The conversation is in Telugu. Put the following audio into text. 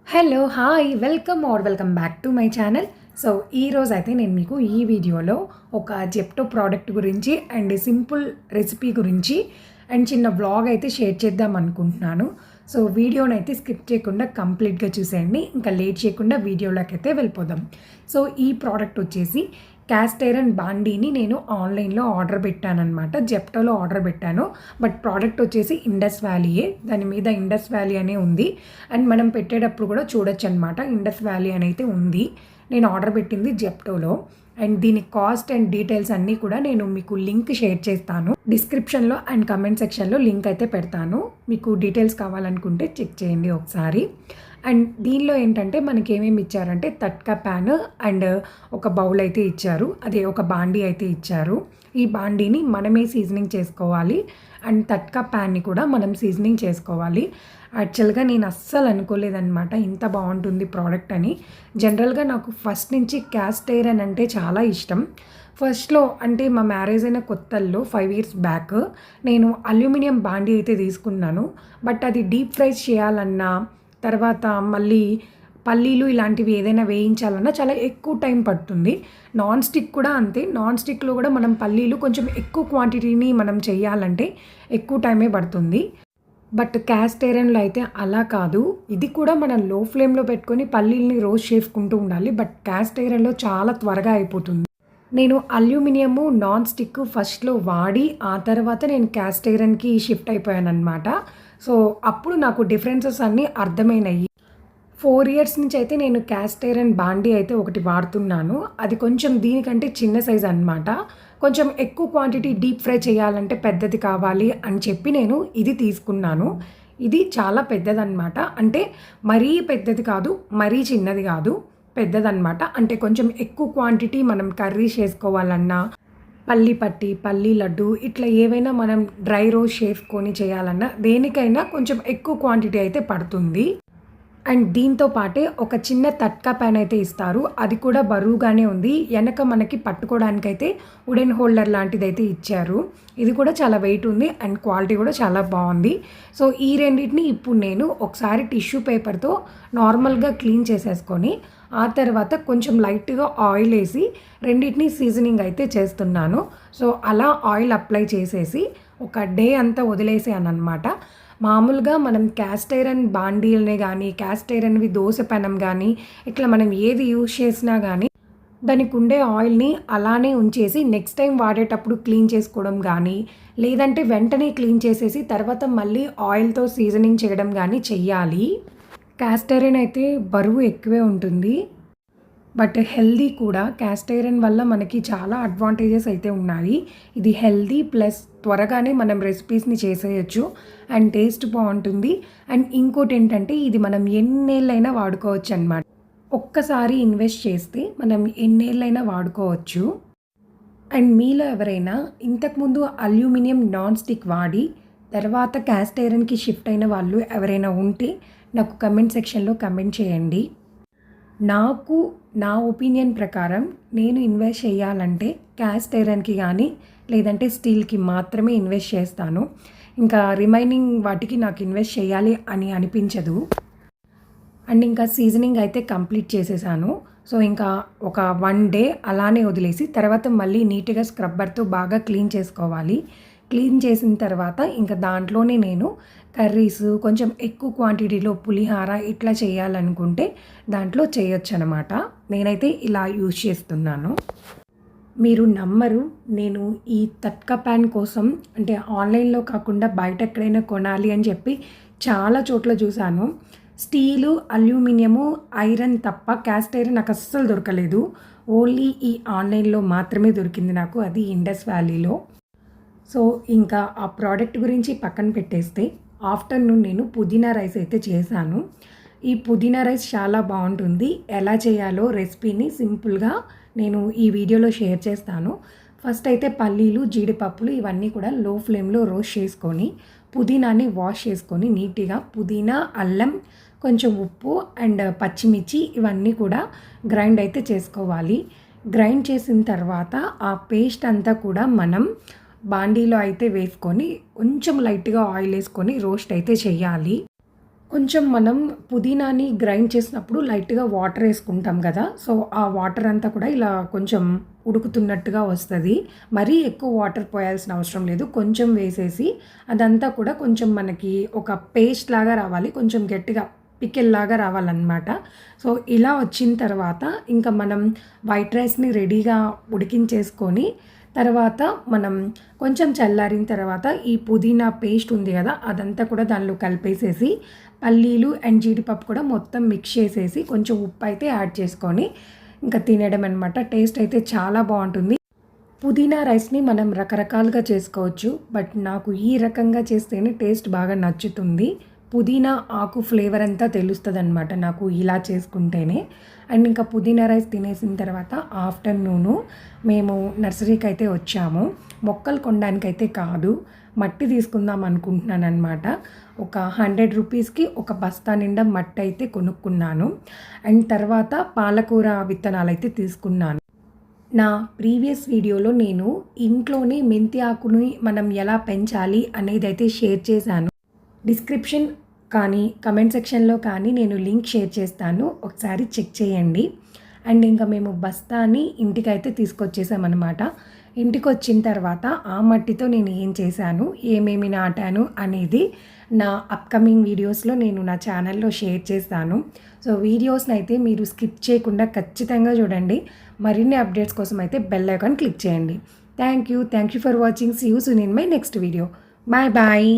Hello! Hi! Welcome back to my channel. So, ఈరోజైతే నేను మీకు ఈ వీడియోలో ఒక జెప్టో ప్రోడక్ట్ గురించి అండ్ సింపుల్ రెసిపీ గురించి అండ్ చిన్న వ్లాగ్ అయితే షేర్ చేద్దాం అనుకుంటున్నాను. సో, వీడియోనైతే స్కిప్ చేయకుండా కంప్లీట్‌గా చూసేయండి. ఇంకా లేట్ చేయకుండా వీడియోలోకైతే వెళ్ళిపోదాం. సో, ఈ ప్రోడక్ట్ వచ్చేసి క్యాస్ట్ ఐరన్ బాండీని నేను ఆన్లైన్‌లో ఆర్డర్ పెట్టాననమాట. జెప్టోలో ఆర్డర్ పెట్టాను. బట్ ప్రోడక్ట్ వచ్చేసి ఇండస్ వ్యాలీయే. దాని మీద ఇండస్ వ్యాలీ అనే ఉంది. అండ్ మనం పెట్టేటప్పుడు కూడా చూడొచ్చనమాట. ఇండస్ వ్యాలీ అని అయితే ఉంది. నేను ఆర్డర్ పెట్టింది జెప్టోలో. అండ్ దీని కాస్ట్ అండ్ డీటెయిల్స్ అన్నీ కూడా నేను మీకు లింక్ షేర్ చేస్తాను. డిస్క్రిప్షన్‌లో అండ్ కమెంట్ సెక్షన్‌లో లింక్ అయితే పెడతాను. మీకు డీటెయిల్స్ కావాలనుకుంటే చెక్ చేయండి ఒకసారి. అండ్ దీనిలో ఏంటంటే మనకి ఏమేమి ఇచ్చారంటే తట్కా ప్యాన్ అండ్ ఒక బౌల్ అయితే ఇచ్చారు. అదే ఒక బాండీ అయితే ఇచ్చారు. ఈ బాండీని మనమే సీజనింగ్ చేసుకోవాలి. అండ్ తట్కా ప్యాన్ని కూడా మనం సీజనింగ్ చేసుకోవాలి. యాక్చువల్‌గా నేను అస్సలు అనుకోలేదనమాట ఇంత బాగుంటుంది ప్రోడక్ట్ అని. జనరల్‌గా నాకు ఫస్ట్ నుంచి క్యాస్ట్ ఐరన్ అంటే చాలా ఇష్టం. ఫస్ట్‌లో అంటే మా మ్యారేజ్ అయిన కొత్తల్లో 5 ఇయర్స్ బ్యాక్ నేను అల్యూమినియం బాండీ అయితే తీసుకున్నాను. బట్ అది డీప్ ఫ్రై చేయాలన్నా తర్వాత మళ్ళీ పల్లీలు ఇలాంటివి ఏదైనా వేయించాలన్నా చాలా ఎక్కువ టైం పడుతుంది. నాన్ స్టిక్ కూడా అంతే. నాన్ స్టిక్‌లో కూడా మనం పల్లీలు కొంచెం ఎక్కువ క్వాంటిటీని మనం చేయాలంటే ఎక్కువ టైమే పడుతుంది. బట్ క్యాస్ట్ ఐరన్‌లో అయితే అలా కాదు. ఇది కూడా మనం లో ఫ్లేమ్‌లో పెట్టుకొని పల్లీలని రోస్ట్ చేసుకుంటూ ఉండాలి. బట్ క్యాస్ట్ ఐరన్‌లో చాలా త్వరగా అయిపోతుంది. నేను అల్యూమినియము, నాన్ స్టిక్ ఫస్ట్‌లో వాడి ఆ తర్వాత నేను క్యాస్ట్ ఐరన్‌కి షిఫ్ట్ అయిపోయాననమాట. సో, అప్పుడు నాకు డిఫరెన్సెస్ అన్నీ అర్థమైనాయి. 4 ఇయర్స్ నుంచి అయితే నేను క్యాస్ట్ ఐరన్ బాండీ అయితే ఒకటి వాడుతున్నాను. అది కొంచెం దీనికంటే చిన్న సైజ్ అనమాట. కొంచెం ఎక్కువ క్వాంటిటీ డీప్ ఫ్రై చేయాలంటే పెద్దది కావాలి అని చెప్పి నేను ఇది తీసుకున్నాను. ఇది చాలా పెద్దదనమాట. అంటే మరీ పెద్దది కాదు, మరీ చిన్నది కాదు. పెద్దదనమాట. అంటే కొంచెం ఎక్కువ క్వాంటిటీ మనం కర్రీస్ చేసుకోవాలన్నా, పల్లి పట్టి, పల్లి లడ్డు ఇట్లా ఏవైనా మనం డ్రై రోస్ట్ చేసుకొని చేయాలన్నా దేనికైనా కొంచెం ఎక్కువ క్వాంటిటీ అయితే పడుతుంది. అండ్ దీంతో పాటే ఒక చిన్న తట్కా ప్యాన్ అయితే ఇస్తారు. అది కూడా బరువుగానే ఉంది. వెనక మనకి పట్టుకోవడానికైతే వుడెన్ హోల్డర్ లాంటిదైతే ఇచ్చారు. ఇది కూడా చాలా వెయిట్ ఉంది అండ్ క్వాలిటీ కూడా చాలా బాగుంది. సో, ఈ రెండింటిని ఇప్పుడు నేను ఒకసారి టిష్యూ పేపర్తో నార్మల్గా క్లీన్ చేసేసుకొని ఆ తర్వాత కొంచెం లైట్‌గా ఆయిల్ వేసి రెండింటిని సీజనింగ్ అయితే చేస్తున్నాను. సో, అలా ఆయిల్ అప్లై చేసేసి ఒక డే అంతా వదిలేసాననమాట. మామూలుగా మనం క్యాస్ట్ ఐరన్ బాండీలనే కానీ, క్యాస్ట్ ఐరన్‌వి దోస పెనం కానీ, ఇట్లా మనం ఏది యూజ్ చేసినా కానీ దానికి ఉండే ఆయిల్‌ని అలానే ఉంచేసి నెక్స్ట్ టైం వాడేటప్పుడు క్లీన్ చేసుకోవడం కానీ, లేదంటే వెంటనే క్లీన్ చేసేసి తర్వాత మళ్ళీ ఆయిల్‌తో సీజనింగ్ చేయడం కానీ చెయ్యాలి. క్యాస్ట్ ఐరన్ అయితే బరువు ఎక్కువే ఉంటుంది. బట్ హెల్తీ కూడా. క్యాస్ట్ ఐరన్ వల్ల మనకి చాలా అడ్వాంటేజెస్ అయితే ఉన్నాయి. ఇది హెల్తీ ప్లస్ త్వరగానే మనం రెసిపీస్‌ని చేసేయొచ్చు అండ్ టేస్ట్ బాగుంటుంది. అండ్ ఇంకోటి ఏంటంటే ఇది మనం ఎన్నేళ్ళైనా వాడుకోవచ్చు అనమాట. ఒక్కసారి ఇన్వెస్ట్ చేస్తే మనం ఎన్నేళ్ళైనా వాడుకోవచ్చు. అండ్ మీలో ఎవరైనా ఇంతకుముందు అల్యూమినియం నాన్ స్టిక్ వాడి తర్వాత క్యాస్ట్ ఐరన్‌కి షిఫ్ట్ అయిన వాళ్ళు ఎవరైనా ఉంటే నాకు కమెంట్ సెక్షన్‌లో కమెంట్ చేయండి. నాకు నా ఒపీనియన్ ప్రకారం నేను ఇన్వెస్ట్ చేయాలంటే క్యాస్ట్ ఐరన్‌కి కానీ లేదంటే స్టీల్‌కి మాత్రమే ఇన్వెస్ట్ చేస్తాను. ఇంకా రిమైనింగ్ వాటికి నాకు ఇన్వెస్ట్ చేయాలి అని అనిపించదు. అండ్ ఇంకా సీజనింగ్ అయితే కంప్లీట్ చేసేసాను. సో, ఇంకా ఒక 1 డే అలానే వదిలేసి తర్వాత మళ్ళీ నీట్‌గా స్క్రబ్బర్‌తో బాగా క్లీన్ చేసుకోవాలి. క్లీన్ చేసిన తర్వాత ఇంకా దాంట్లోనే నేను కర్రీస్ కొంచెం ఎక్కువ క్వాంటిటీలో పులిహార ఇట్లా చేయాలనుకుంటే దాంట్లో చేయొచ్చనమాట. నేనైతే ఇలా యూజ్ చేస్తున్నాను. మీరు నమ్మరు, నేను ఈ తట్కా ప్యాన్ కోసం అంటే ఆన్లైన్‌లో కాకుండా బయట ఎక్కడైనా కొనాలి అని చెప్పి చాలా చోట్ల చూశాను. స్టీలు, అల్యూమినియము, ఐరన్ తప్ప క్యాస్ట్ ఐరన్ నాకు అస్సలు దొరకలేదు. ఓన్లీ ఈ ఆన్లైన్‌లో మాత్రమే దొరికింది నాకు. అది ఇండస్ వ్యాలీలో. సో, ఇంకా ఆ ప్రోడక్ట్ గురించి పక్కన పెట్టేస్తే ఆఫ్టర్‌నూన్ నేను పుదీనా రైస్ అయితే చేశాను. ఈ పుదీనా రైస్ చాలా బాగుంటుంది. ఎలా చేయాలో రెసిపీని సింపుల్‌గా నేను ఈ వీడియోలో షేర్ చేస్తాను. ఫస్ట్ అయితే పల్లీలు, జీడిపప్పులు ఇవన్నీ కూడా లో ఫ్లేమ్‌లో రోస్ట్ చేసుకొని పుదీనాని వాష్ చేసుకొని నీట్‌గా పుదీనా, అల్లం, కొంచెం ఉప్పు అండ్ పచ్చిమిర్చి ఇవన్నీ కూడా గ్రైండ్ అయితే చేసుకోవాలి. గ్రైండ్ చేసిన తర్వాత ఆ పేస్ట్ అంతా కూడా మనం బాండీలో అయితే వేసుకొని కొంచెం లైట్‌గా ఆయిల్ వేసుకొని రోస్ట్ అయితే చేయాలి. కొంచెం మనం పుదీనాని గ్రైండ్ చేసినప్పుడు లైట్‌గా వాటర్ ఏసుకుంటాం గదా! సో, ఆ వాటర్ అంతా కూడా ఇలా కొంచెం ఉడుకుతున్నట్టుగా వస్తది. మరీ ఎక్కువ వాటర్ పోయాల్సిన అవసరం లేదు. కొంచెం వేసేసి అదంతా కూడా కొంచెం మనకి ఒక పేస్ట్ లాగా రావాలి. కొంచెం గట్టిగా పికిల్‌లాగా రావాలనమాట. సో, ఇలా వచ్చిన తర్వాత ఇంకా మనం వైట్ రైస్‌ని రెడీగా ఉడికించేసుకొని తర్వాత మనం కొంచెం చల్లారిన తర్వాత ఈ పుదీనా పేస్ట్ ఉంది గదా! అదంతా కూడా దానిలో కలిపేసేసి పల్లీలు అండ్ జీడిపప్పు కూడా మొత్తం మిక్స్ చేసేసి కొంచెం ఉప్పైతే యాడ్ చేసుకొని ఇంకా తినడం అనమాట. టేస్ట్ అయితే చాలా బావుంటుంది. పుదీనా రైస్‌ని మనం రకరకాలుగా చేసుకోవచ్చు. బట్ నాకు ఈ రకంగా చేస్తేనే టేస్ట్ బాగా నచ్చుతుంది. పుదీనా ఆకు ఫ్లేవర్ అంతా తెలుస్తదనమాట నాకు ఇలా చేసుకుంటేనే. అండ్ ఇంకా పుదీనా రైస్ తినేసిన తర్వాత ఆఫ్టర్‌నూను మేము నర్సరీకైతే వచ్చాము. మొక్కలు కొనడానికైతే కాదు. మట్టి తీసుకుందాం అనుకుంటున్నాననమాట. ఒక 100 రూపీస్‌కి ఒక బస్తా నిండా మట్టయితే కొనుక్కున్నాను. అండ్ తర్వాత పాలకూర విత్తనాలైతే తీసుకున్నాను. నా ప్రీవియస్ వీడియోలో నేను ఇంట్లోనే మెంతి ఆకుని మనం ఎలా పెంచాలి అనేదైతే షేర్ చేశాను. డిస్క్రిప్షన్ కానీ, కమెంట్ సెక్షన్‌లో కానీ నేను లింక్ షేర్ చేస్తాను. ఒకసారి చెక్ చేయండి. అండ్ ఇంకా మేము బస్తాని ఇంటికైతే తీసుకొచ్చేసామనమాట. ఇంటికొచ్చిన తర్వాత ఆ మట్టితో నేను ఏం చేశాను, ఏమేమి నాటాను అనేది నా అప్‌కమింగ్ వీడియోస్‌లో నేను నా ఛానల్‌లో షేర్ చేస్తాను. సో, వీడియోస్‌నైతే మీరు స్కిప్ చేయకుండా ఖచ్చితంగా చూడండి. మరిన్ని అప్డేట్స్ కోసం అయితే బెల్ ఐకాన్ క్లిక్ చేయండి. Thank you for watching. See you soon in my next video. Bye bye.